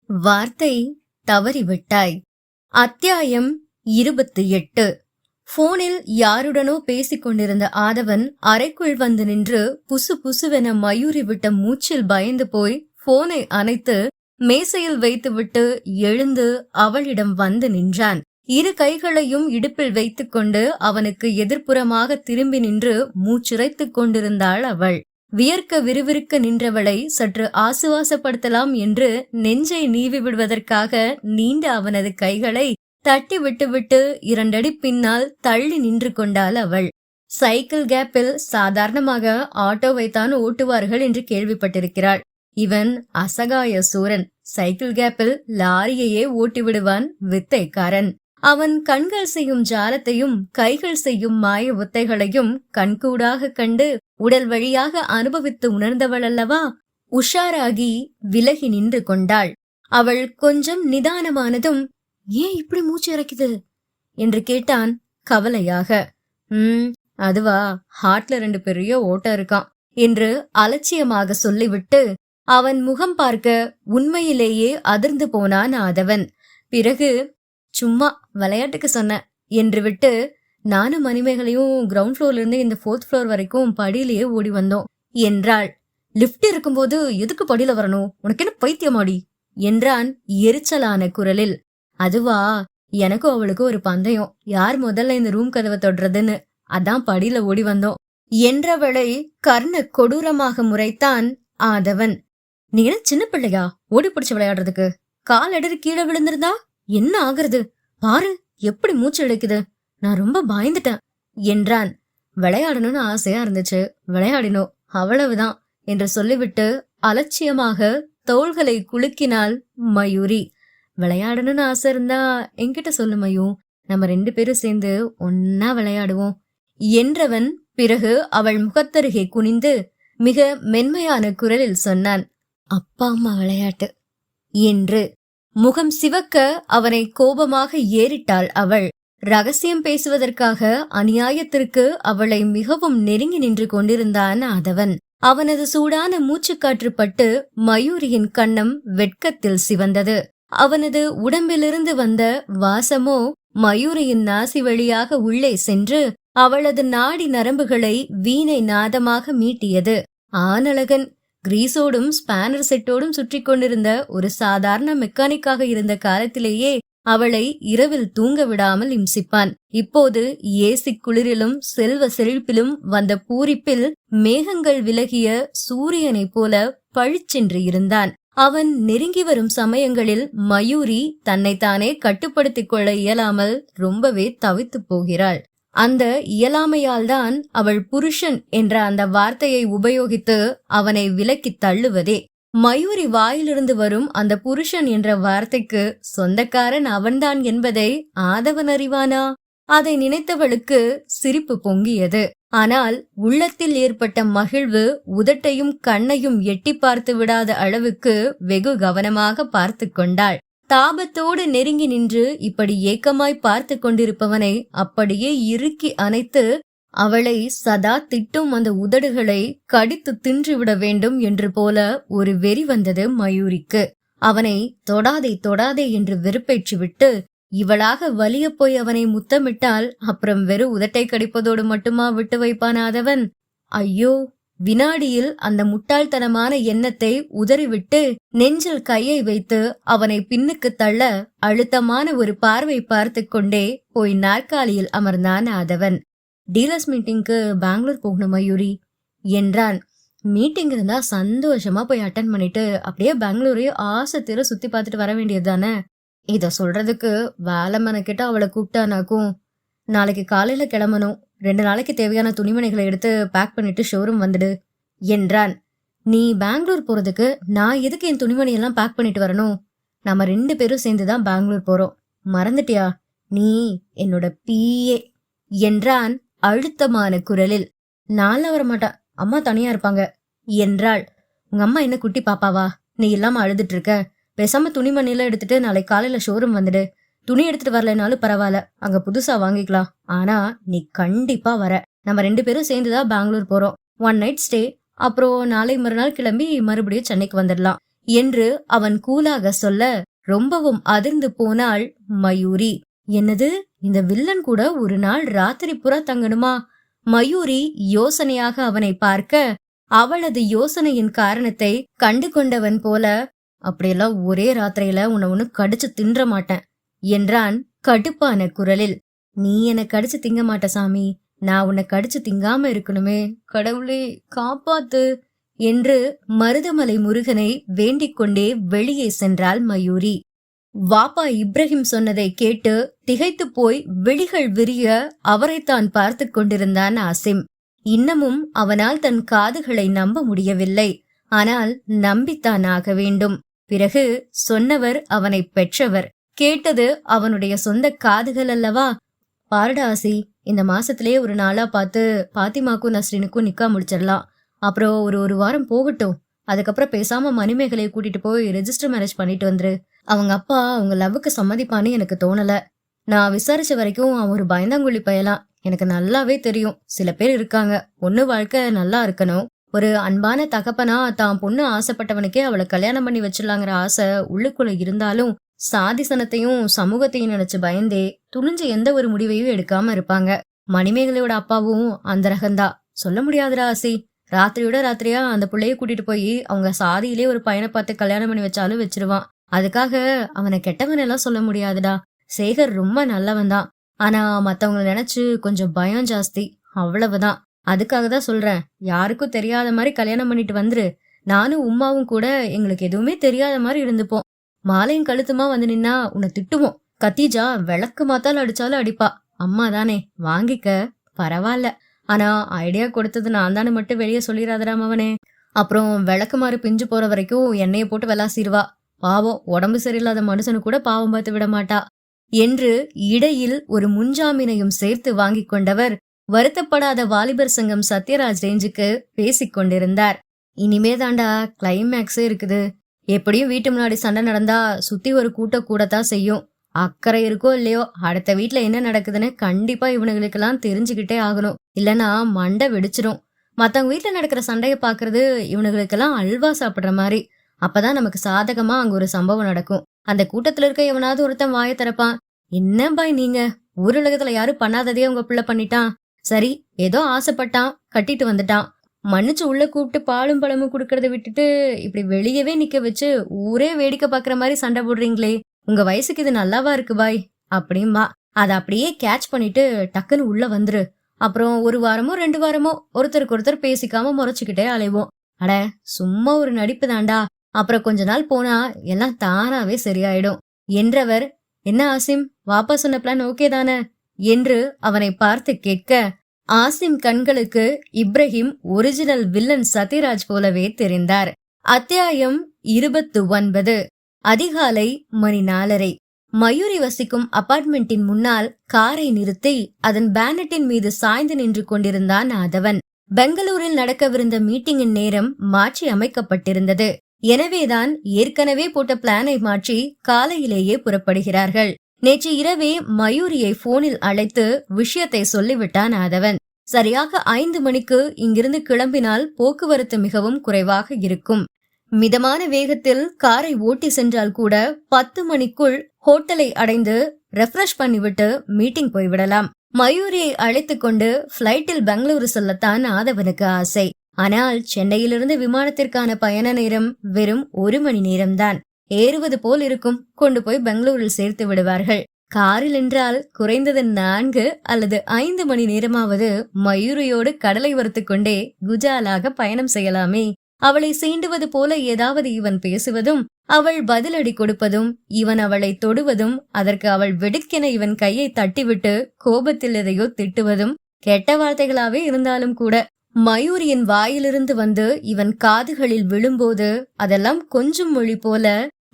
வார்த்தை தவறிவிட்டாய். அத்தியாயம் 28. போனில் யாருடனோ பேசிக் கொண்டிருந்த ஆதவன் அறைக்குள் வந்து நின்று புசு புசுவென மயூரி விட்ட மூச்சில் பயந்து போய் போனை அணைத்து மேசையில் வைத்துவிட்டு எழுந்து அவளிடம் வந்து நின்றான். இரு கைகளையும் இடுப்பில் வைத்துக் கொண்டு அவனுக்கு எதிர்ப்புறமாக திரும்பி நின்று மூச்சிறைத்துக் கொண்டிருந்தாள் அவள். வியர்க்க விறுவிறுக்க நின்றவளை சற்று ஆசுவாசப்படுத்தலாம் என்று நெஞ்சை நீவி விடுவதற்காக நீண்ட அவனது கைகளை தட்டி விட்டுவிட்டு 2 அடி பின்னால் தள்ளி நின்று கொண்டாள் அவள். சைக்கிள் கேப்பில் சாதாரணமாக ஆட்டோவைத்தான் ஓட்டுவார்கள் என்று கேள்விப்பட்டிருக்கிறாள். இவன் அசகாய சூரன். சைக்கிள் கேப்பில் லாரியையே ஓட்டிவிடுவான், வித்தைக்காரன். அவன் கண்கள் செய்யும் ஜாலத்தையும் கைகள் செய்யும் மாய வித்தைகளையும் கண்கூடாக கண்டு உடல் வழியாக அனுபவித்து உணர்ந்தவள் அல்லவா. உஷாராகி விலகி நின்று கொண்டாள். அவள் கொஞ்சம் நிதானமானதும், ஏன் இப்படி மூச்சு இறக்குது என்று கேட்டான் கவலையாக. அதுவா, ஹார்ட்ல 2 பெரிய ஓட்டம் இருக்கான் என்று அலட்சியமாக சொல்லிவிட்டு அவன் முகம் பார்க்க உண்மையிலேயே அதிர்ந்து போனான் ஆதவன். பிறகு, சும்மா விளையாட்டுக்கு சொன்ன என்று விட்டு, நானும் மணிமேகலையும் கிரவுண்ட் ஃப்ளோர்ல இருந்து இந்த 4th ஃப்ளோர் வரைக்கும் படியிலேயே ஓடி வந்தோம் என்றாள். லிப்ட் இருக்கும்போது எதுக்கு படியில வரணும், உனக்கு என்ன பைத்தியமாடி என்றான் எரிச்சலான குரலில். அதுவா, எனக்கும் அவளுக்கும் ஒரு பந்தயம், யார் முதல்ல இந்த ரூம் கதவை தொடுறதுன்னு, அதான் படியில ஓடி வந்தோம் என்றவளை கர்ண கொடூரமாக முறைத்தான் ஆதவன். நீ என்ன சின்ன பிள்ளையா ஓடி பிடிச்சு விளையாடுறதுக்கு? கால் இடறி கீழே விழுந்திருந்தா என்ன ஆகுறது பாரு, எப்படி மூச்சு இழைக்குது, நான் ரொம்ப பயந்துட்டேன் என்றான். விளையாடணும்னு ஆசையா இருந்துச்சு, விளையாடினோம், அவ்வளவுதான் என்று சொல்லிவிட்டு அலட்சியமாக தோள்களை குலுக்கினாள் மயூரி. விளையாடணும்னு ஆசை இருந்தா என்கிட்ட சொல்லு மயூ, நம்ம 2 பேரும் சேர்ந்து ஒன்னா விளையாடுவோம் என்றவன் பிறகு அவள் முகத்தருகே குனிந்து மிக மென்மையான குரலில் சொன்னான், அப்பா அம்மா விளையாட்டு என்று. முகம் சிவக்க அவனை கோபமாக ஏறிட்டாள் அவள். ரகசியம் பேசுவதற்காக அநியாயத்திற்கு அவளை மிகவும் நெருங்கி நின்று கொண்டிருந்தான் ஆதவன். அவனது சூடான மூச்சுக்காற்று பட்டு மயூரியின் கன்னம் வெட்கத்தில் சிவந்தது. அவனது உடம்பிலிருந்து வந்த வாசமோ மயூரியின் நாசி வழியாக உள்ளே சென்று அவளது நாடி நரம்புகளை வீணை நாதமாக மீட்டியது. ஆனழகன் கிரீஸோடும் ஸ்பானர் செட்டோடும் சுற்றி கொண்டிருந்த ஒரு சாதாரண மெக்கானிக்காக இருந்த காலத்திலேயே அவளை இரவில் தூங்க விடாமல் இம்சிப்பான். இப்போது ஏசி குளிரிலும் செல்வ செழிப்பிலும் வந்த பூரிப்பில் மேகங்கள் விலகிய சூரியனை போல பழிச்சென்று இருந்தான். அவன் நெருங்கி வரும் சமயங்களில் மயூரி தன்னைத்தானே கட்டுப்படுத்திக் கொள்ள இயலாமல் ரொம்பவே தவித்து போகிறாள். அந்த இயலாமையால்தான் அவள் புருஷன் என்ற அந்த வார்த்தையை உபயோகித்து அவனை விலக்கி தள்ளுவதே. மயூரி வாயிலிருந்து வரும் அந்த புருஷன் என்ற வார்த்தைக்கு சொந்தக்காரன் அவன்தான் என்பதை ஆதவன் அறிவானா? அதை நினைத்தவளுக்கு சிரிப்பு பொங்கியது. ஆனால் உள்ளத்தில் ஏற்பட்ட மகிழ்வு உதட்டையும் கண்ணையும் எட்டி பார்த்து விடாத அளவுக்கு வெகு கவனமாக பார்த்து கொண்டாள். தாபத்தோடு நெருங்கி நின்று இப்படி ஏக்கமாய் பார்த்து கொண்டிருப்பவனை அப்படியே இறுக்கி அணைத்து அவளை சதா திட்டும் அந்த உதடுகளை கடித்து தின்றுவிட வேண்டும் என்று போல ஒரு வெறி வந்தது மயூரிக்கு. அவனை தொடாதே தொடாதே என்று வெறுப்பேற்றிவிட்டு இவளாக வலிய போய் அவனை முத்தமிட்டால் அப்புறம் வெறும் உதட்டை கடிப்பதோடு மட்டுமா விட்டு வைப்பானாதவன்? ஐயோ! வினாடியில் அந்த முட்டாள்தனமான எண்ணத்தை உதறிவிட்டு நெஞ்சில் கையை வைத்து அவனை பின்னுக்கு தள்ள அழுத்தமான ஒரு பார்வை பார்த்து கொண்டே போய் நாற்காலியில் அமர்ந்தான் ஆதவன். டீலர்ஸ் மீட்டிங்க்கு பெங்களூர் போகணும் மயூரி என்றான். மீட்டிங் இருந்தா சந்தோஷமா போய் அட்டன் பண்ணிட்டு அப்படியே பெங்களூரையும் ஆசை தீர சுத்தி பார்த்துட்டு வர வேண்டியது தானே. இத சொல்றதுக்கு வேலை மெனக்கிட்ட அவளை கூப்பிட்டானாக்கும். நாளைக்கு காலையில கிளம்பணும், 2 நாளைக்கு தேவையான துணிமணிகளை எடுத்து பேக் பண்ணிட்டு ஷோரூம் வந்துடு என்றான். நீ பெங்களூர் போறதுக்கு நான் எதுக்கு என் துணிமணி எல்லாம் பேக் பண்ணிட்டு வரணும்? நம்ம 2 பேரும் சேர்ந்துதான் பெங்களூர் போறோம், மறந்துட்டியா? நீ என்னோட பிஏ என்றான் அழுத்தமான குரலில். நான்லாம் வரமாட்டா, அம்மா தனியா இருப்பாங்க என்றாள். உங்க அம்மா என்ன குட்டி பாப்பாவா, நீ இல்லாம அழுதுட்டு இருக்க? பேசாம துணிமணியெல்லாம் எடுத்துட்டு நாளை காலையில ஷோரூம் வந்துடு. துணி எடுத்துட்டு வரலைனாலும் பரவாயில்ல, அங்க புதுசா வாங்கிக்கலாம். ஆனா நீ கண்டிப்பா வர. நம்ம 2 பேரும் சேர்ந்துதான் பெங்களூர் போறோம். 1 நைட் ஸ்டே, அப்புறம் நாளை மறுநாள் கிளம்பி மறுபடியும் சென்னைக்கு வந்துடலாம். என்று அவன் கூலாக சொல்ல ரொம்பவும் அதிர்ந்து போனாள் மயூரி. என்னது, இந்த வில்லன் கூட ஒரு நாள் ராத்திரி புறா தங்கணுமா? மயூரி யோசனையாக அவனை பார்க்க அவளது யோசனையின் காரணத்தை கண்டு கொண்டவன் போல, அப்படியெல்லாம் ஒரே ராத்திரியில உன்னை ஒண்ணு கடிச்சு தின்ற மாட்டேன் என்றான் கடுப்பான குரலில். நீ என்னை கடிச்சு திங்க மாட்ட சாமி, நான் உன்னை கடிச்சு திங்காம இருக்கணுமே, கடவுளே காப்பாத்து என்று மருதமலை முருகனை வேண்டிக் கொண்டே வெளியே சென்றாள் மயூரி. வாப்பா இப்ராஹிம் சொன்னதை கேட்டு திகைத்து போய் விழிகள் விரிய அவரைத்தான் பார்த்து கொண்டிருந்தான் ஆசிம். இன்னமும் அவனால் தன் காதுகளை நம்ப முடியவில்லை. ஆனால் நம்பித்தான் ஆக வேண்டும். பிறகு சொன்னவர் அவனை பெற்றவர், கேட்டது அவனுடைய சொந்த காதுகள் அல்லவா? பாருடா ஆசி, இந்த மாசத்திலேயே ஒரு நாளா பார்த்து பாத்திமாக்கும் நஸ்ரீனுக்கும் நிக்கா முடிச்சிடலாம். அப்புறம் ஒரு வாரம் போகட்டும், அதுக்கப்புறம் பேசாம மணிமேகலையை கூட்டிட்டு போய் ரெஜிஸ்டர் மேரேஜ் பண்ணிட்டு வந்துரு. அவங்க அப்பா அவங்க லவ்வுக்கு சம்மதிப்பான்னு எனக்கு தோணல. நான் விசாரிச்ச வரைக்கும் அவன் ஒரு பயந்தாங்குழி பயலாம். எனக்கு நல்லாவே தெரியும். சில பேர் இருக்காங்க, பொண்ணு வாழ்க்கை நல்லா இருக்கணும், ஒரு அன்பான தகப்பனா தான் பொண்ணு ஆசைப்பட்டவனுக்கே அவளை கல்யாணம் பண்ணி வச்சிடலாங்கிற ஆசை உள்ளுக்குள்ள இருந்தாலும் சாதிசனத்தையும் சமூகத்தையும் நினைச்சு பயந்தே துணிஞ்சு எந்த ஒரு முடிவையும் எடுக்காம இருப்பாங்க. மணிமேகலையோட அப்பாவும் அந்த ரகந்தா. சொல்ல முடியாதுடா ஆசி, ராத்திரியோட ராத்திரியா அந்த பிள்ளைய கூட்டிட்டு போய் அவங்க சாதியிலே ஒரு பையனை பார்த்து கல்யாணம் பண்ணி வச்சாலும் வச்சிருவான். அதுக்காக அவனை கெட்டவன் எல்லாம் சொல்ல முடியாதுடா. சேகர் ரொம்ப நல்லவன் தான், ஆனா மத்தவங்களை நினைச்சு கொஞ்சம் பயம் ஜாஸ்தி, அவ்வளவுதான். அதுக்காக தான் சொல்றேன், யாருக்கும் தெரியாத மாதிரி கல்யாணம் பண்ணிட்டு வந்துரு. நானும் உமாவும் கூட எங்களுக்கு எதுவுமே தெரியாத மாதிரி இருந்துப்போம். மாலையும் கழுத்துமா வந்து நின்னா உன்னை திட்டுவோம். கத்தீஜா விளக்கு மாத்தாலும் அடிச்சாலும் அடிப்பா. அம்மா தானே, வாங்கிக்க, பரவாயில்ல. ஆனா ஐடியா கொடுத்தது நான் தானே மட்டும் வெளியே சொல்லிடாதராம் அவனே. அப்புறம் விளக்குமாறு பிஞ்சு போற வரைக்கும் எண்ணெயை போட்டு விளாசிடுவா. பாவம், உடம்பு சரியில்லாத மனுஷனு கூட பாவம் பார்த்து விட மாட்டா என்று இடையில் ஒரு முன்ஜாமீனையும் சேர்த்து வாங்கி கொண்டவர் வருத்தப்படாத வாலிபர் சங்கம் சத்யராஜ் ரேஞ்சுக்கு பேசிக் கொண்டிருந்தார். இனிமே தாண்டா கிளைமேக்ஸே இருக்குது. எப்படியும் வீட்டு முன்னாடி சண்டை நடந்தா சுத்தி ஒரு கூட்டம் கூடத்தான் செய்யும். அக்கறை இருக்கோ இல்லையோ, அடுத்த வீட்டுல என்ன நடக்குதுன்னு கண்டிப்பா இவனுங்களுக்கெல்லாம் தெரிஞ்சுக்கிட்டே ஆகணும். இல்லனா மண்டை வெடிச்சிடும். மத்தவங்க வீட்டுல நடக்கிற சண்டைய பாக்குறது இவனுங்களுக்கெல்லாம் அல்வா சாப்பிடுற மாதிரி. அப்பதான் நமக்கு சாதகமா அங்க ஒரு சம்பவம் நடக்கும். அந்த கூட்டத்துல இருக்க எவனாவது ஒருத்தன் வாய திறப்பான். என்ன பாய் நீங்க, ஊருலகத்துல யாரும் பண்ணாததே உங்க பிள்ளை பண்ணிட்டான். சரி, ஏதோ ஆசைப்பட்டான், கட்டிட்டு வந்துட்டான், மன்னிச்சு உள்ள கூப்பிட்டு பாலும் பழமும் குடுக்கறத விட்டுட்டு இப்படி வெளியவே நிக்க வச்சு ஊரே வேடிக்கை பாக்குற மாதிரி சண்டை போடுறீங்களே, உங்க வயசுக்கு இது நல்லாவா இருக்கு பாய் அப்படின்பா. அதை அப்படியே கேட்ச் பண்ணிட்டு டக்குன்னு உள்ள வந்துரு. அப்புறம் ஒரு வாரமோ 2 வாரமோ ஒருத்தருக்கு ஒருத்தர் பேசிக்காம முறைச்சுக்கிட்டே அலைவோம். அட சும்மா ஒரு நடிப்பு தாண்டா, அப்புறம் கொஞ்ச நாள் போனா எல்லாம் தானாவே சரியாயிடும் என்றவர். என்ன ஆசிம், வாப்பா சொன்ன பிளான் ஓகே தானே என்று அவனை பார்த்து கேட்க, ஆசிம் கண்களுக்கு இப்ராஹிம் ஒரிஜினல் வில்லன் சத்யராஜ் போலவே தெரிந்தார். அத்தியாயம் 29. அதிகாலை மணி 4:30. மயூரி வசிக்கும் அபார்ட்மெண்டின் முன்னால் காரை நிறுத்தி அதன் பேனட்டின் மீது சாய்ந்து நின்று கொண்டிருந்தான் ஆதவன். பெங்களூரில் நடக்கவிருந்த மீட்டிங்கின் நேரம் மாற்றி அமைக்கப்பட்டிருந்தது. எனவேதான் ஏற்கனவே போட்ட பிளானை மாற்றி காலையிலேயே புறப்படுகிறார்கள். நேற்று இரவே மயூரியை போனில் அழைத்து விஷயத்தை சொல்லிவிட்டான் ஆதவன். சரியாக 5 மணிக்கு இங்கிருந்து கிளம்பினால் போக்குவரத்து மிகவும் குறைவாக இருக்கும். மிதமான வேகத்தில் காரை ஓட்டி சென்றால் கூட 10 மணிக்குள் ஹோட்டலை அடைந்து ரெஃப்ரெஷ் பண்ணிவிட்டு மீட்டிங் போய்விடலாம். மயூரியை அழைத்து கொண்டு பிளைட்டில் பெங்களூரு செல்லத்தான் ஆதவனுக்கு ஆசை. ஆனால் சென்னையிலிருந்து விமானத்திற்கான பயண நேரம் வெறும் 1 மணி நேரம்தான். ஏறுவது போல் இருக்கும், கொண்டு போய் பெங்களூரில் சேர்த்து விடுவார்கள். காரில் என்றால் குறைந்தது 4 அல்லது 5 மணி நேரமாவது மயூரியோடு கடலை வறுத்து கொண்டே குஜாலாக பயணம் செய்யலாமே. அவளை சீண்டுவது போல ஏதாவது இவன் பேசுவதும், அவள் பதிலடி கொடுப்பதும், இவன் அவளை தொடுவதும், அதற்கு அவள் வெடுக்கென இவன் கையை தட்டிவிட்டு கோபத்தில் எதையோ திட்டுவதும் கெட்ட வார்த்தைகளாவே இருந்தாலும் கூட மயூரியின் வாயிலிருந்து வந்து இவன் காதுகளில் விழும்போது அதெல்லாம் கொஞ்சம் மொழி போல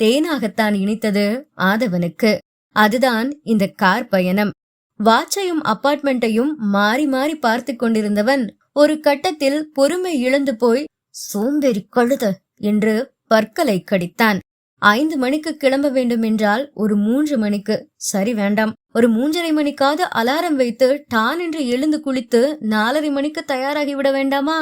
தேனாகத்தான் இனித்தது ஆதவனுக்கு. அதுதான் இந்த கார் பயணம். வாட்சையும் அபார்ட்மெண்ட்டையும் மாறி மாறி பார்த்து கொண்டிருந்தவன் ஒரு கட்டத்தில் பொறுமை இழந்து போய், சோம்பேறி கழுத என்று பற்களை கடித்தான். 5 மணிக்கு கிளம்ப வேண்டும் என்றால் ஒரு 3 மணிக்கு, சரி வேண்டாம், ஒரு 3:30 மணிக்காவது அலாரம் வைத்து டான் என்று எழுந்து குளித்து 4:30 மணிக்கு தயாராகிவிட வேண்டாமா?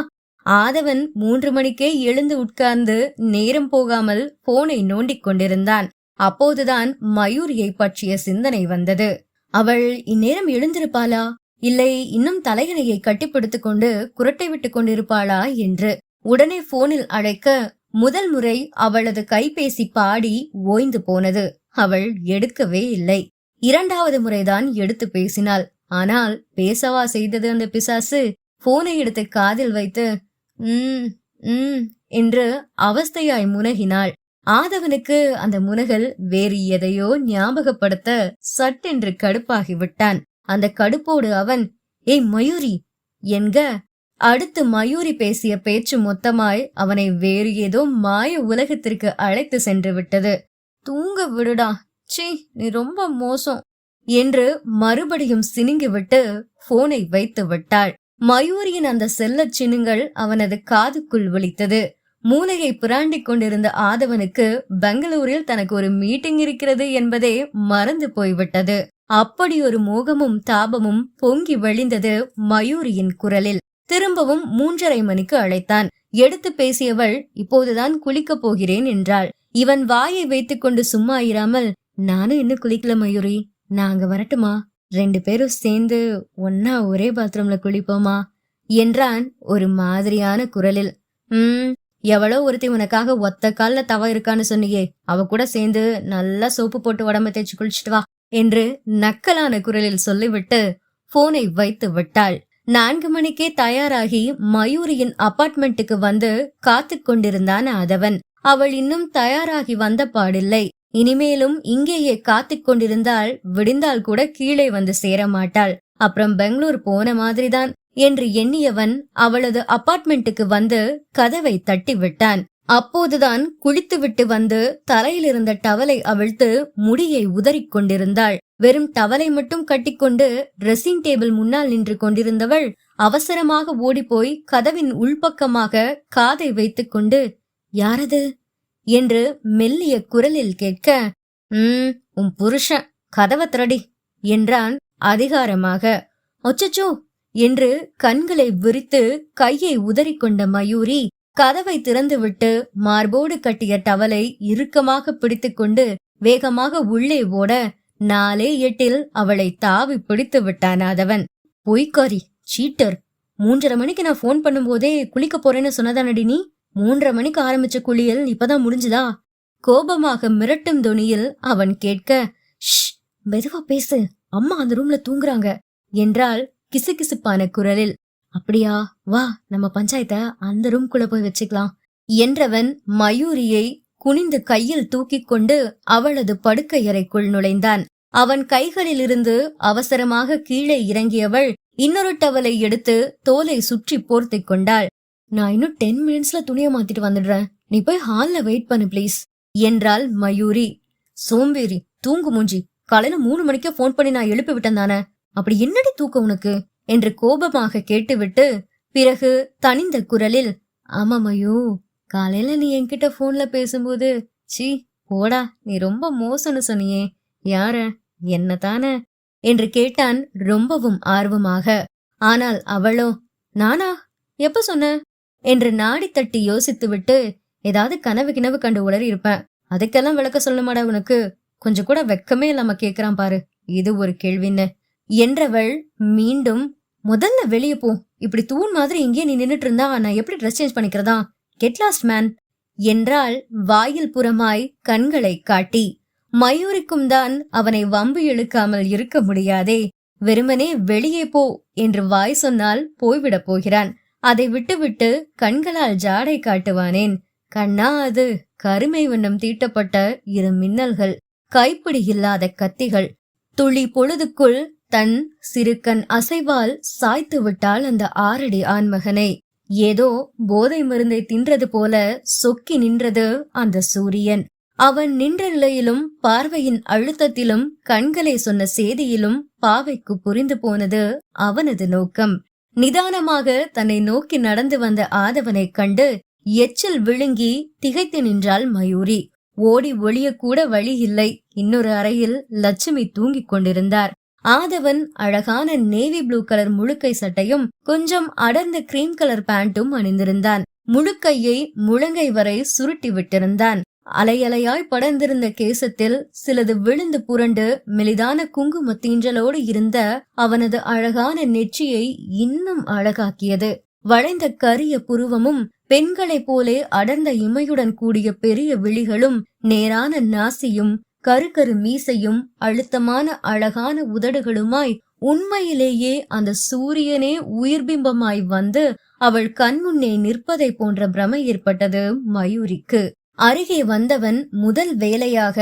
ஆதவன் 3 மணிக்கே எழுந்து உட்கார்ந்து நேரம் போகாமல் போனை நோண்டிக் கொண்டிருந்தான். அப்போதுதான் மயூரியை பற்றிய சிந்தனை வந்தது. அவள் இந்நேரம் எழுந்திருப்பாளா, இல்லை இன்னும் தலையணையை கட்டிப்பிடித்துக் கொண்டு குரட்டை விட்டுக் கொண்டிருப்பாளா என்று உடனே போனில் அழைக்க முதல் முறை அவளது கைபேசி பாடி ஓய்ந்து போனது. அவள் எடுக்கவே இல்லை. 2வது முறைதான் எடுத்து பேசினாள். ஆனால் பேசவா செய்தது அந்த பிசாசு? போனை எடுத்து காதில் வைத்து என்று அவஸ்தையாய் முனகினாள். ஆதவனுக்கு அந்த முனகல் வேறு எதையோ ஞாபகப்படுத்த சட்டென்று கடுப்பாகி விட்டான். அந்த கடுப்போடு அவன், ஏய் மயூரி என்க, அடுத்து மயூரி பேசிய பேச்சு மொத்தமாய் அவனை வேறு ஏதோ மாய உலகத்திற்கு அழைத்து சென்று விட்டது. தூங்க விடுடா, சீ நீ ரொம்ப மோசம் என்று மறுபடியும் சினுங்கிவிட்டு போனை வைத்து விட்டாள். மயூரியின் அந்த செல்லச் சினுங்கள் அவனது காதுக்குள் ஒலித்தது. மூளையை பிராண்டிக் கொண்டிருந்த ஆதவனுக்கு பெங்களூரில் தனக்கு ஒரு மீட்டிங் இருக்கிறது என்பதே மறந்து போய்விட்டது. அப்படி ஒரு மோகமும் தாபமும் பொங்கி வழிந்தது மயூரியின் குரலில். திரும்பவும் 3:30 மணிக்கு அழைத்தான். எடுத்து பேசியவள் இப்போதுதான் குளிக்கப் போகிறேன் என்றாள். இவன் வாயை வைத்துக் கொண்டு சும்மா இராமல், நானும் இன்னும் குளிக்கல மயூரி, நாங்க வரட்டுமா, 2 பேரும் சேர்ந்து ஒன்னா ஒரே பாத்ரூம்ல குளிப்போமா என்றான் ஒரு மாதிரியான குரலில். எவ்வளோ ஒருத்தி உனக்காக ஒத்த கால்ல தவ இருக்கான்னு சொன்னியே, அவ கூட சேர்ந்து நல்லா சோப்பு போட்டு உடம்ப தேய்ச்சி குளிச்சுட்டு வா என்று நக்கலான குரலில் சொல்லிவிட்டு போனை வைத்து விட்டாள். 4 மணிக்கே தயாராகி மயூரியின் அபார்ட்மெண்ட்டுக்கு வந்து காத்து கொண்டிருந்தான் ஆதவன். அவள் இன்னும் தயாராகி வந்த பாடில்லை. இனிமேலும் இங்கேயே காத்து கொண்டிருந்தால் விடிந்தால் கூட கீழே வந்து சேர மாட்டாள். அப்புறம் பெங்களூர் போன மாதிரிதான் என்று எண்ணியவன் அவளது அபார்ட்மெண்ட்டுக்கு வந்து கதவை தட்டி விட்டான். அப்போதுதான் குளித்துவிட்டு வந்து தலையில் இருந்த டவலை அவிழ்த்து முடியை உதறிக் கொண்டிருந்தாள். வெறும் டவலை மட்டும் கட்டிக்கொண்டு ட்ரெஸ்ஸிங் டேபிள் முன்னால் நின்று கொண்டிருந்தவள் அவசரமாக ஓடிப்போய் கதவின் உள்பக்கமாக காதை வைத்துக் கொண்டு, யாரது என்று மெல்லிய குரலில் கேட்க, உன் புருஷன், கதவை திரடி என்றான் அதிகாரமாக. ஒச்சச்சோ என்று கண்களை விரித்து கையை உதறிக்கொண்ட மயூரி கதவை திறந்துவிட்டு மார்போடு கட்டிய டவலை இறுக்கமாக பிடித்துக்கொண்டு வேகமாக உள்ளே ஓட 4:08 அவளை தாவி பிடித்து விட்டான் ஆதவன். பொய்க்காரி, சீட்டர், 3:30 மணிக்கு நான் போன் பண்ணும் போதே குளிக்க போறேன்னு சொன்னதானடி நீ? 3:30 மணிக்கு ஆரம்பிச்ச குளியல் இப்பதான் முடிஞ்சுதா? கோபமாக மிரட்டும் தொனியில் அவன் கேட்க, ஷ், மெதுவா பேசு, அம்மா அந்த ரூம்ல தூங்குறாங்க என்றால் கிசுகிசுப்பான குரலில். அப்படியா, வா நம்ம பஞ்சாயத்தை அந்த ரூம்குள்ள போய் வச்சுக்கலாம் என்றவன் மயூரியை குனிந்து கையில் தூக்கிக் கொண்டு அவளது படுக்கையறைக்குள் நுழைந்தான். அவன் கைகளிலிருந்து அவசரமாக கீழே இறங்கியவள் இன்னொரு டவலை எடுத்து தோலை சுற்றி போர்த்தி கொண்டாள். நான் இன்னும் 10 மினிட்ஸ்ல துணியை மாத்திட்டு வந்துடுறேன், நீ போய் ஹால்ல வெயிட் பண்ணு பிளீஸ் என்றாள் மயூரி. சோம்பேறி, தூங்கு மூஞ்சி, காலையில 3 மணிக்கே போன் பண்ணி நான் எழுப்பி விட்டேன் தானே, அப்படி என்னடி தூக்கம் உனக்கு என்று கோபமாக கேட்டுவிட்டு பிறகு தனிந்த குரலில், ஆமா மயூ, காலையில நீ என்கிட்ட போன்ல பேசும்போது சீ போடா நீ ரொம்ப மோசம்னு சொன்னியே, யார, என்ன தானே என்று கேட்டான் ரொம்பவும் ஆர்வமாக. ஆனால் அவளோ, நானா, எப்ப சொன்ன என்று நாடி தட்டி யோசித்துவிட்டு, ஏதாவது கனவு கண்டு உளறி இருப்பேன், அதுக்கெல்லாம் விளக்க சொல்லுமாடா உனக்கு, கொஞ்சம் கூட வெக்கமே இல்லாம கேக்குறான் பாரு, இது ஒரு கேள்வின்னு என்றவள் மீண்டும், முதல்ல வெளியே போ, இப்படி தூண் மாதிரி இங்கே நீ நின்னுட்டு இருந்தா நான் எப்படி ட்ரெஸ் சேஞ்ச் பண்ணிக்கிறதா, கெட் லாஸ்ட் மேன் என்றாள் வாயில் புறமாய் கண்களை காட்டி. மயூரிக்கும் தான் அவனை வம்பு இழுக்காமல் இருக்க முடியாதே. வெறுமனே வெளியே போ என்று வாய் சொன்னால் போய்விடப் போகிறான். அதை விட்டுவிட்டு கண்களால் ஜாடை காட்டுவானேன்? கண்ணா அது கருமை வண்ணம் தீட்டப்பட்ட 2 மின்னல்கள், கைப்பிடி இல்லாத கத்திகள். துளி பொழுதுக்குள் தன் சிறுக்கண் அசைவால் சாய்த்து விட்டாள் அந்த 6 அடி ஆண்மகனை. ஏதோ போதை மருந்தை தின்றது போல சொக்கி நின்றது அந்த சூரியன். அவன் நின்ற நிலையிலும் பார்வையின் அழுத்தத்திலும் கண்களை சொன்ன செய்தியிலும் பாவைக்கு புரிந்து போனது அவனது நோக்கம். நிதானமாக தன்னை நோக்கி நடந்து வந்த ஆதவனை கண்டு எச்சில் விழுங்கி திகைத்து நின்றாள் மயூரி. ஓடி ஒளிய கூட வழி இல்லை. இன்னொரு அறையில் லட்சுமி தூங்கிக் கொண்டிருந்தார். ஆதவன் அழகான நேவி ப்ளூ கலர் முழுக்கை சட்டையும் கொஞ்சம் அடர்ந்த கிரீம் கலர் பேண்டும் அணிந்திருந்தான். முழுக்கையை முழங்கை வரை சுருட்டி விட்டிருந்தான். அலையலையாய் படர்ந்திருந்த கேசத்தில் சிலது விழுந்து புரண்டு மெலிதான குங்கும தீஞ்சலோடு இருந்த அவனது அழகான நெற்றியை இன்னும் அழகாக்கியது. வளைந்த கரிய புருவமும் பெண்களைப் போலே அடர்ந்த இமையுடன் கூடிய பெரிய விழிகளும் நேரான நாசியும் கரு மீசையும் அழுத்தமான அழகான உதடுகளுமாய் உண்மையிலேயே அந்த சூரியனே உயிர்பிம்பமாய் வந்து அவள் கண்முன்னே நிற்பதை போன்ற பிரமை ஏற்பட்டது மயூரிக்கு. அருகே வந்தவன் முதல் வேலையாக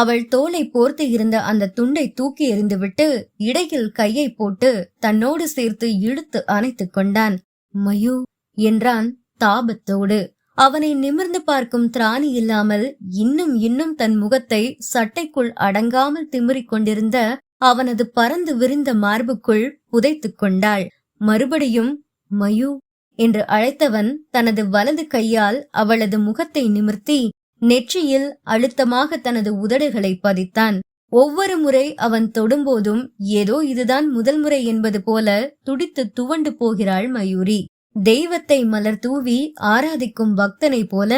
அவள் தோலை போர்த்து இருந்த அந்த துண்டை தூக்கி எறிந்துவிட்டு இடையில் கையை போட்டு தன்னோடு சேர்த்து இழுத்து அணைத்துக் கொண்டான். மயூ என்றான் தாபத்தோடு. அவனை நிமிர்ந்து பார்க்கும் திராணி இல்லாமல் இன்னும் தன் முகத்தை சட்டைக்குள் அடங்காமல் திமிரிக் கொண்டிருந்த அவனது பறந்து விரிந்த மார்புக்குள் புதைத்துக் கொண்டாள். மறுபடியும் மயூ என்று அழைத்தவன் தனது வலது கையால் அவளது முகத்தை நிமிர்த்தி நெற்றியில் அழுத்தமாக தனது உதடுகளை பதித்தான். ஒவ்வொரு முறை அவன் தொடும்போதும் ஏதோ இதுதான் முதல் முறை என்பது போல துடித்து துவண்டு போகிறாள் மயூரி. தெய்வத்தை மலர் தூவி ஆராதிக்கும் பக்தனை போல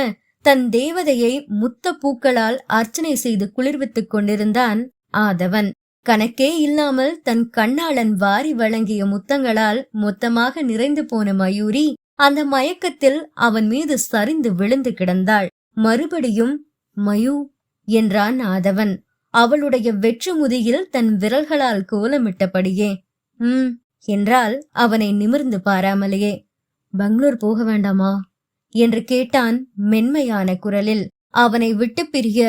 தன் தேவதையை முத்த பூக்களால் அர்ச்சனை செய்து குளிர்வித்துக் கொண்டிருந்தான் ஆதவன். கணக்கே இல்லாமல் தன் கண்ணாளன் வாரி வழங்கிய முத்தங்களால் மொத்தமாக நிறைந்து போன மயூரி அந்த மயக்கத்தில் அவன் மீது சரிந்து விழுந்து கிடந்தாள். மறுபடியும் மயூ என்றான் ஆதவன் அவளுடைய வெற்று முதியில் தன் விரல்களால் கோலமிட்டபடியே. என்றால் அவனை நிமிர்ந்து பாராமலேயே. பெங்களூர் போக வேண்டாமா என்று கேட்டான் மென்மையான குரலில். அவனை விட்டு பிரிய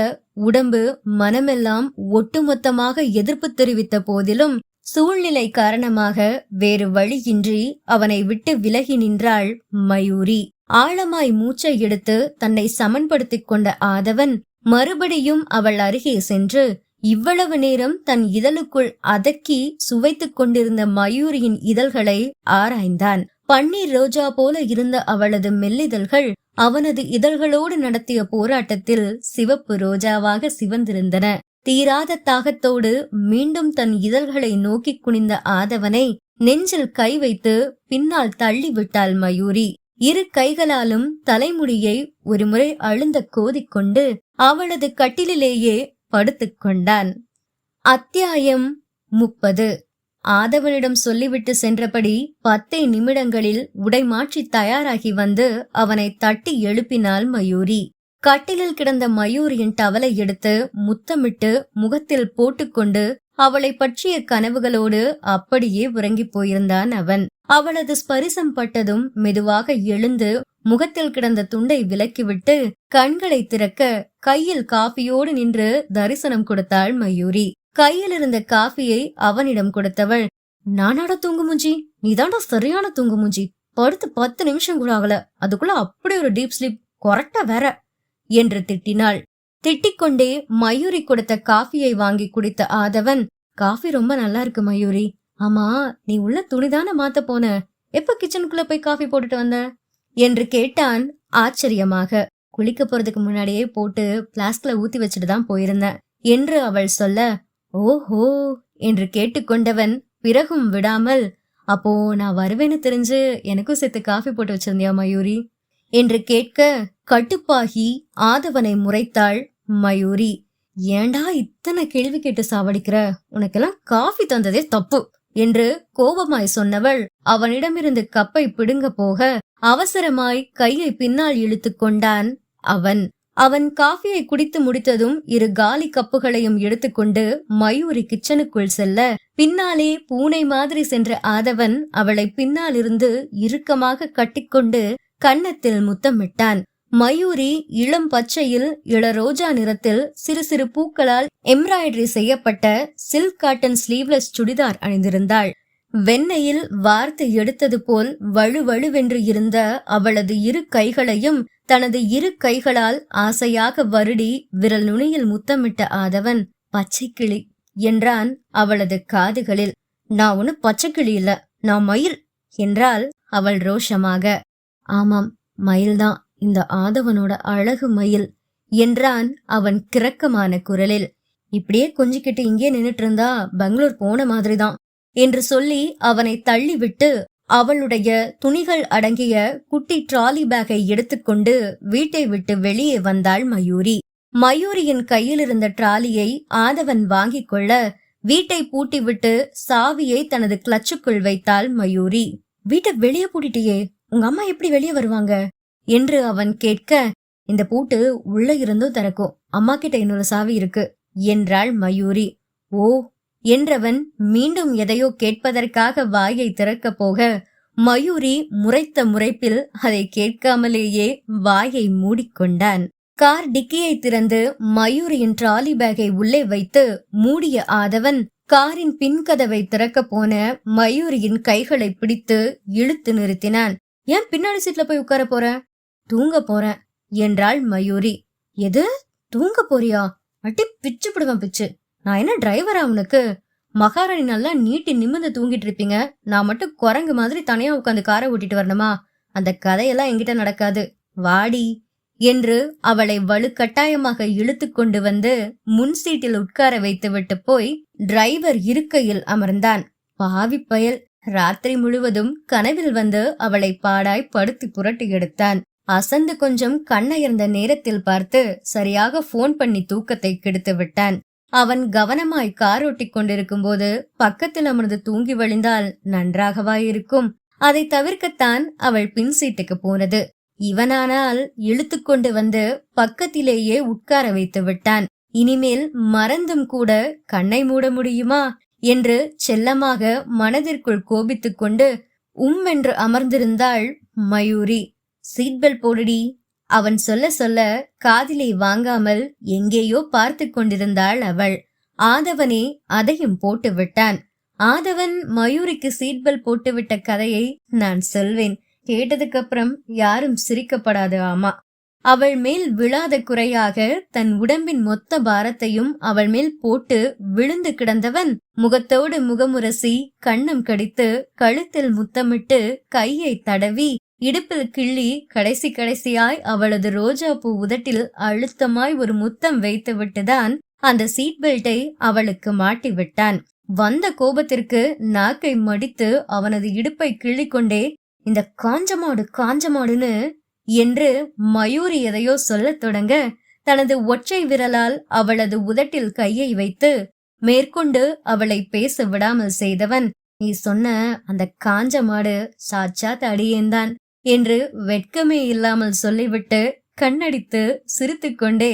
உடம்பு மனமெல்லாம் ஒட்டுமொத்தமாக எதிர்ப்பு தெரிவித்த போதிலும் சூழ்நிலை காரணமாக வேறு வழியின்றி அவனை விட்டு விலகி நின்றாள் மயூரி. ஆழமாய் மூச்சை எடுத்து தன்னை சமன்படுத்திக் கொண்ட ஆதவன் மறுபடியும் அவள் அருகே சென்று இவ்வளவு நேரம் தன் இதழுக்குள் அதக்கி சுவைத்துக் கொண்டிருந்த மயூரியின் இதழ்களை ஆராய்ந்தான். பன்னீர் ரோஜா போல இருந்த அவளது மெல்லிதழ்கள் அவனது இதழ்களோடு நடத்திய போராட்டத்தில் சிவப்பு ரோஜாவாக சிவந்திருந்தன. தீராத தாகத்தோடு மீண்டும் தன் இதழ்களை நோக்கி குனிந்த ஆதவனை நெஞ்சில் கை வைத்து பின்னால் தள்ளிவிட்டாள் மயூரி. இரு கைகளாலும் தலைமுடியை ஒருமுறை அழுந்த கோதிக்கொண்டு அவளது கட்டிலேயே படுத்துக் கொண்டான். அத்தியாயம் 30. ஆதவனிடம் சொல்லிவிட்டு சென்றபடி 10 நிமிடங்களில் உடை மாற்றி தயாராகி வந்து அவனை தட்டி எழுப்பினாள் மயூரி. கட்டிலில் கிடந்த மயூரியின் டவலை எடுத்து முத்தமிட்டு முகத்தில் போட்டுக்கொண்டு அவளை பற்றிய கனவுகளோடு அப்படியே உறங்கி போயிருந்தான் அவன். அவளது ஸ்பரிசம் பட்டதும் மெதுவாக எழுந்து முகத்தில் கிடந்த துண்டை விலக்கிவிட்டு கண்களை திறக்க கையில் காஃபியோடு நின்று தரிசனம் கொடுத்தாள் மயூரி. கையில் இருந்த காஃபியை அவனிடம் கொடுத்தவள், நானாடா தூங்கு மூஞ்சி, நீதாண்டா சரியான தூங்கு மூஞ்சி, படுத்து 10 நிமிஷம் கூட ஆகல, அதுக்குள்ள அப்படி ஒரு டீப் ஸ்லீப், கொரட்டா வேற என்று திட்டினாள். திட்டிக்கொண்டே மயூரி கொடுத்த காஃபியை வாங்கி குடித்த ஆதவன், காஃபி ரொம்ப நல்லா இருக்கு மயூரி. ஆமா, நீ உள்ள துணிதான மாத்த போன, எப்ப கிச்சனுக்குள்ள போய் காஃபி போட்டுட்டு வந்த என்று கேட்டான் ஆச்சரியமாக. குளிக்க போறதுக்கு முன்னாடியே போட்டு பிளாஸ்க்ல ஊத்தி வச்சுட்டு தான் போயிருந்தேன் என்று அவள் சொல்ல, ஓஹோ என்று கேட்டுக்கொண்டவன் பிறகும் விடாமல், அப்போ நான் வருவேன்னு தெரிஞ்சு எனக்கும் சேர்த்து காஃபி போட்டு வச்சிருந்தியா மயூரி என்று கேட்க கட்டுப்பாகி ஆதவனை முறைத்தாள் மயூரி. ஏண்டா இத்தனை கேள்வி கேட்டு சாவடிக்கிற, உனக்கெல்லாம் காஃபி தந்ததே தப்பு என்று கோபமாய் சொன்னவள் அவனிடமிருந்து கப்பை பிடுங்க போக அவசரமாய் கையை பின்னால் இழுத்து கொண்டான் அவன். அவன் காஃபியை குடித்து முடித்ததும் 2 காலி கப்புகளையும் எடுத்துக்கொண்டு மயூரி கிச்சனுக்குள் செல்ல பின்னாலே பூனை மாதிரி சென்ற ஆதவன் அவளை பின்னாலிருந்து இறுக்கமாக கட்டிக்கொண்டு கன்னத்தில் முத்தமிட்டான். மயூரி இளம் பச்சையில் இளரோஜா நிறத்தில் சிறு சிறு பூக்களால் எம்ப்ராய்டரி செய்யப்பட்ட சில்க் காட்டன் ஸ்லீவ்லெஸ் சுடிதார் அணிந்திருந்தாள். வெண்ணையில் வார்த்து எடுத்தது போல் வழுவழுவென்று இருந்த அவளது 2 கைகளையும் தனது 2 கைகளால் ஆசையாக வருடி விரல் நுனியில் முத்தமிட்ட ஆதவன், பச்சை கிளி என்றான் அவளது காதுகளில். நான் ஒண்ணு பச்சை கிளி இல்ல, நான் மயில் என்றாள் அவள் ரோஷமாக. ஆமாம், மயில்தான், இந்த ஆதவனோட அழகு மயில் என்றான் அவன் கிறக்கமான குரலில். இப்படியே கொஞ்சிக்கிட்டு இங்கே நின்னுட்டு இருந்தா பெங்களூர் போன மாதிரிதான் என்று சொல்லி அவனை தள்ளிவிட்டு அவளுடைய துணிகள் அடங்கிய குட்டி ட்ராலி பேக்கை எடுத்துக்கொண்டு வீட்டை விட்டு வெளியே வந்தாள் மயூரி. மயூரியின் கையில் இருந்த ட்ராலியை ஆதவன் வாங்கிக் கொள்ள வீட்டை பூட்டிவிட்டு சாவியை தனது கிளச்சுக்குள் வைத்தாள் மயூரி. வீட்டை வெளியே பூட்டிட்டியே, உங்க அம்மா எப்படி வெளியே வருவாங்க என்று அவன் கேட்க, இந்த பூட்டு உள்ள இருந்தும் திறக்கும், அம்மா கிட்ட இன்னொரு சாவி இருக்கு என்றாள் மயூரி. ஓ என்றவன் மீண்டும் எதையோ கேட்பதற்காக வாயை திறக்க போக மயூரி முறைத்த முறைப்பில் அதை கேட்காமலேயே வாயை மூடிக்கொண்டான். கார் டிக்கியை திறந்து மயூரியின் ட்ராலி பேக்கை உள்ளே வைத்து மூடிய ஆதவன் காரின் பின்கதவை திறக்க போன மயூரியின் கைகளை பிடித்து இழுத்து நிறுத்தினான். ஏன் பின்னாடி சீட்ல போய் உட்கார போற? தூங்க போறேன் என்றாள் மயூரி. எது, தூங்க போறியா? அட்டி பிச்சு பிடுவேன் பிச்சு. நான் என்ன டிரைவரா உனக்கு? மகாராணி நல்லா நீட்டி நிமிர்ந்து தூங்கிட்டு இருப்பீங்க, நான் மட்டும் குரங்கு மாதிரி தனியா உட்காந்து காரை ஓட்டிட்டு வரணுமா? அந்த கதையெல்லாம் என்கிட்ட நடக்காது, வாடி என்று அவளை வலுக்கட்டாயமாக இழுத்து கொண்டு வந்து முன் சீட்டில் உட்கார வைத்து விட்டு போய் டிரைவர் இருக்கையில் அமர்ந்தான். பாவி பயல், ராத்திரி முழுவதும் கனவில் வந்து அவளை பாடாய் படுத்தி புரட்டி எடுத்தான். அசந்து கொஞ்சம் கண்ணயர்ந்த நேரத்தில் பார்த்து சரியாக போன் பண்ணி தூக்கத்தை கெடுத்து விட்டான். அவன் கவனமாய் கார் ஓட்டிக் கொண்டிருக்கும் போது பக்கத்தில் அமர்ந்து தூங்கி வழிந்தால் நன்றாகவா இருக்கும்? அதை தவிர்க்கத்தான் அவள் பின் சீட்டுக்கு போனது. இவனானால் இழுத்து கொண்டு வந்து பக்கத்திலேயே உட்கார வைத்து விட்டான். இனிமேல் மறந்தும் கூட கண்ணை மூட முடியுமா என்று செல்லமாக மனதிற்குள் கோபித்துக் கொண்டு என்று அமர்ந்திருந்தாள் மயூரி. சீட் பெல்ட் போடுடி அவன் சொல்ல சொல்ல காதிலை வாங்காமல் எங்கேயோ பார்த்து கொண்டிருந்தாள் அவள். ஆதவனே அதையும் போட்டு விட்டான். ஆதவன் மயூரிக்கு சீட் பெல்ட் போட்டுவிட்ட கதையை நான் சொல்வேன், கேட்டதுக்கு அப்புறம் யாரும் சிரிக்கப்படாது. ஆமா, அவள் மேல் விழாத குறையாக தன் உடம்பின் மொத்த பாரத்தையும் அவள் மேல் போட்டு விழுந்து கிடந்தவன் முகத்தோடு முகமுரசி கன்னம் கடித்து கழுத்தில் முத்தமிட்டு கையை தடவி இடுப்பில் கிள்ளி கடைசியாய் அவளது ரோஜா பூ உதட்டில் அழுத்தமாய் ஒரு முத்தம் வைத்து விட்டுதான் அந்த சீட் பெல்ட்டை அவளுக்கு மாட்டி விட்டான். வந்த கோபத்திற்கு நாக்கை மடித்து அவனது இடுப்பை கிள்ளிக்கொண்டே, இந்த காஞ்சமாடுன்னு என்று மயூரி எதையோ சொல்லத் தொடங்க தனது ஒற்றை விரலால் அவளது உதட்டில் கையை வைத்து மேற்கொண்டு அவளை பேச விடாமல் செய்தவன், நீ சொன்ன அந்த காஞ்ச மாடு சாட்சாத் அடியேன்தான் என்று வெட்கமே இல்லாமல் சொல்லிவிட்டு கண்ணடித்து சிரித்து கொண்டே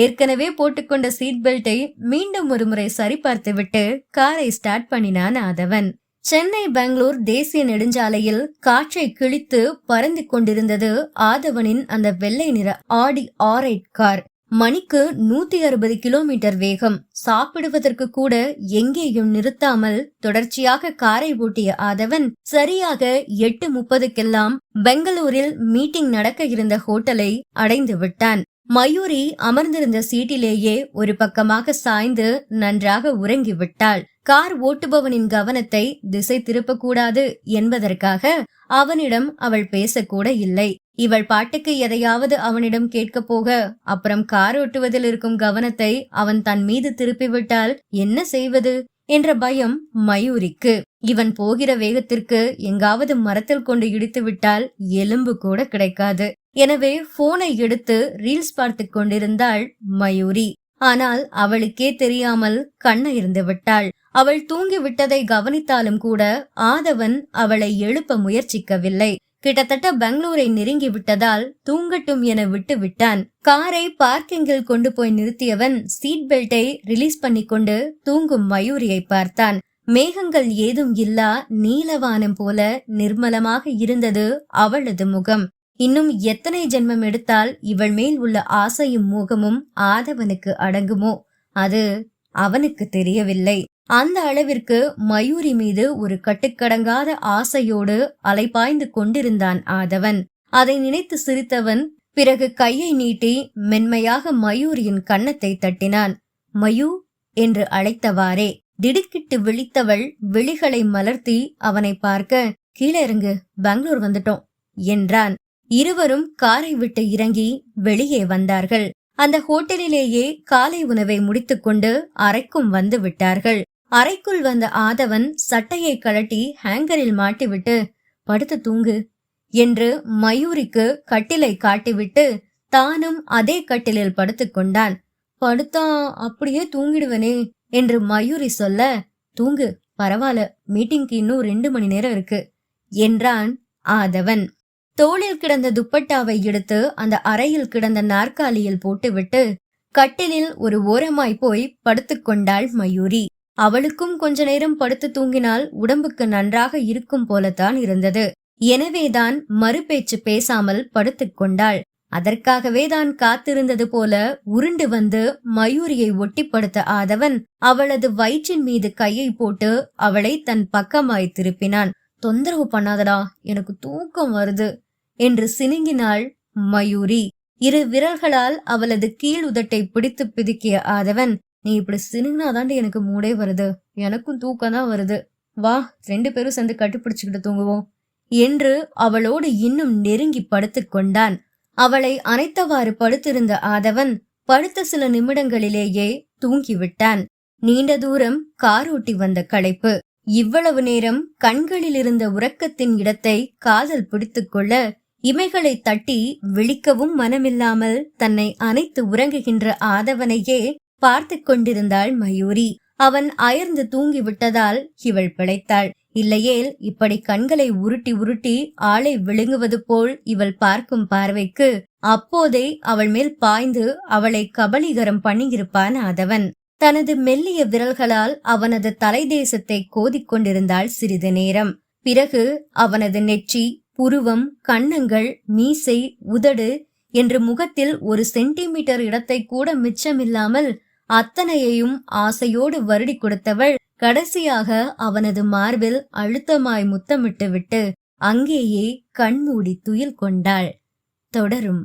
ஏற்கனவே போட்டுக்கொண்ட சீட் பெல்ட்டை மீண்டும் ஒரு முறை சரிபார்த்து விட்டு காரை ஸ்டார்ட் பண்ணினான் ஆதவன். சென்னை பெங்களூர் தேசிய நெடுஞ்சாலையில் காற்றை கிழித்து பறந்து கொண்டிருந்தது ஆதவனின் அந்த வெள்ளை நிற ஆடி R8 கார். மணிக்கு 160 கிலோமீட்டர் வேகம். சாப்பிடுவதற்கு கூட எங்கேயும் நிறுத்தாமல் தொடர்ச்சியாக காரை ஓட்டிய ஆதவன் சரியாக 8:30க்கெல்லாம் பெங்களூரில் மீட்டிங் நடக்க இருந்த ஹோட்டலை அடைந்து விட்டான். மயூரி அமர்ந்திருந்த சீட்டிலேயே ஒரு பக்கமாக சாய்ந்து நன்றாக உறங்கி விட்டாள். கார் ஓட்டுபவனின் கவனத்தை திசை திருப்பக்கூடாது என்பதற்காக அவனிடம் அவள் பேசக்கூட இல்லை. இவள் பாட்டுக்கு எதையாவது அவனிடம் கேட்க போக அப்புறம் கார் ஓட்டுவதில் இருக்கும் கவனத்தை அவன் தன் மீது திருப்பிவிட்டால் என்ன செய்வது என்ற பயம் மயூரிக்கு. இவன் போகிற வேகத்திற்கு எங்காவது மரத்தில் கொண்டு இடித்து விட்டால் எலும்பு கூட கிடைக்காது. எனவே போனை எடுத்து ரீல்ஸ் பார்த்து கொண்டிருந்தாள் மயூரி. ஆனால் அவளுக்கே தெரியாமல் கண்ணயர்ந்து விட்டாள். அவள் தூங்கி விட்டதை கவனித்தாலும் கூட ஆதவன் அவளை எழுப்ப முயற்சிக்கவில்லை. கிட்டத்தட்ட பெங்களூரை நெருங்கி விட்டதால் தூங்கட்டும் என விட்டு விட்டான். காரை பார்க்கிங்கில் கொண்டு போய் நிறுத்தியவன் சீட் பெல்ட்டை ரிலீஸ் பண்ணி கொண்டு தூங்கும் மயூரியை பார்த்தான். மேகங்கள் ஏதும் இல்லா நீலவானம் போல நிர்மலமாக இருந்தது அவளது முகம். இன்னும் எத்தனை ஜென்மம் எடுத்தால் இவள் மேல் உள்ள ஆசையும் மோகமும் ஆதவனுக்கு அடங்குமோ? அது அவனுக்கு தெரியவில்லை. அந்த அளவிற்கு மயூரி மீது ஒரு கட்டுக்கடங்காத ஆசையோடு அலைபாய்ந்து கொண்டிருந்தான் ஆதவன். அதை நினைத்து சிரித்தவன் பிறகு கையை நீட்டி மென்மையாக மயூரியின் கன்னத்தை தட்டினான். மயூ என்று அழைத்தவாறே திடுக்கிட்டு விழித்தவள் விழிகளை மலர்த்தி அவனை பார்க்க, கீழே இறங்கு, பெங்களூர் வந்துட்டோம் என்றான். இருவரும் காரை விட்டு இறங்கி வெளியே வந்தார்கள். அந்த ஹோட்டலிலேயே காலை உணவை முடித்துக்கொண்டு அறைக்கும் வந்து விட்டார்கள். அறைக்குள் வந்த ஆதவன் சட்டையை கழட்டி ஹேங்கரில் மாட்டிவிட்டு படுத்து தூங்கு என்று மயூரிக்கு கட்டிலை காட்டிவிட்டு தானும் அதே கட்டிலில் படுத்துக்கொண்டான். படுத்தா அப்படியே தூங்கிடுவனே என்று மயூரி சொல்ல, தூங்கு, பரவாயில்ல, மீட்டிங்க்கு இன்னும் 2 மணி நேரம் இருக்கு என்றான் ஆதவன். தோளில் கிடந்த துப்பட்டாவை எடுத்து அந்த அறையில் கிடந்த நாற்காலியில் போட்டுவிட்டு கட்டிலில் ஒரு ஓரமாய் போய் படுத்துக்கொண்டாள் மயூரி. அவளுக்கும் கொஞ்ச நேரம் படுத்து தூங்கினால் உடம்புக்கு நன்றாக இருக்கும் போலத்தான் இருந்தது. எனவேதான் மறுபேச்சு பேசாமல் படுத்துக்கொண்டாள். அதற்காகவே தான் காத்திருந்தது போல உருண்டு வந்து மயூரியை ஒட்டி படுத்த ஆதவன் அவளது வயிற்றின் மீது கையை போட்டு அவளை தன் பக்கமாய் திருப்பினான். தொந்தரவு பண்ணாதடா, எனக்கு தூக்கம் வருது என்று சினுங்கினாள் மயூரி. 2 விரல்களால் அவளது கீழ் உதட்டை பிடித்து பிதுக்கிய ஆதவன், நீ இப்படி சினுங்கினாதாண்டி எனக்கு மூடே வருது, எனக்கும் தூக்கம் தான் வருது, வா 2 பேரும் சேர்ந்து கட்டிப்பிடிச்சுக்கிட்டு தூங்குவோம் என்று அவளோடு இன்னும் நெருங்கி படுத்து கொண்டான். அவளை அணைத்தவாறு படுத்திருந்த ஆதவன் படுத்த சில நிமிடங்களிலேயே தூங்கிவிட்டான். நீண்ட தூரம் காரோட்டி வந்த களைப்பு. இவ்வளவு நேரம் கண்களில் இருந்த உறக்கத்தின் இடத்தை காதல் பிடித்துக்கொள்ள இமைகளை தட்டி விழிக்கவும் மனமில்லாமல் தன்னை அணைத்து உறங்குகின்ற ஆதவனையே பார்த்து கொண்டிருந்தாள் மயூரி. அவன் அயர்ந்து தூங்கிவிட்டதால் இவள் பிழைத்தாள். இல்லையேல் இப்படி கண்களை உருட்டி உருட்டி ஆளை விழுங்குவது போல் இவள் பார்க்கும் பார்வைக்கு அப்போதே அவள் மேல் பாய்ந்து அவளை கபலீகரம் பண்ணியிருப்பான் ஆதவன். தனது மெல்லிய விரல்களால் அவனது தலை தேசத்தை கோதிக்கொண்டிருந்தாள் சிறிது நேரம். பிறகு அவனது நெற்றி, புருவம், கன்னங்கள், மீசை, உதடு என்று முகத்தில் 1 சென்டிமீட்டர் இடத்தை கூட மிச்சமில்லாமல் அத்தனையையும் ஆசையோடு வருடி கொடுத்தவள் கடைசியாக அவனது மார்பில் அழுத்தமாய் முத்தமிட்டு விட்டு அங்கேயே கண்மூடி துயில் கொண்டாள். தொடரும்.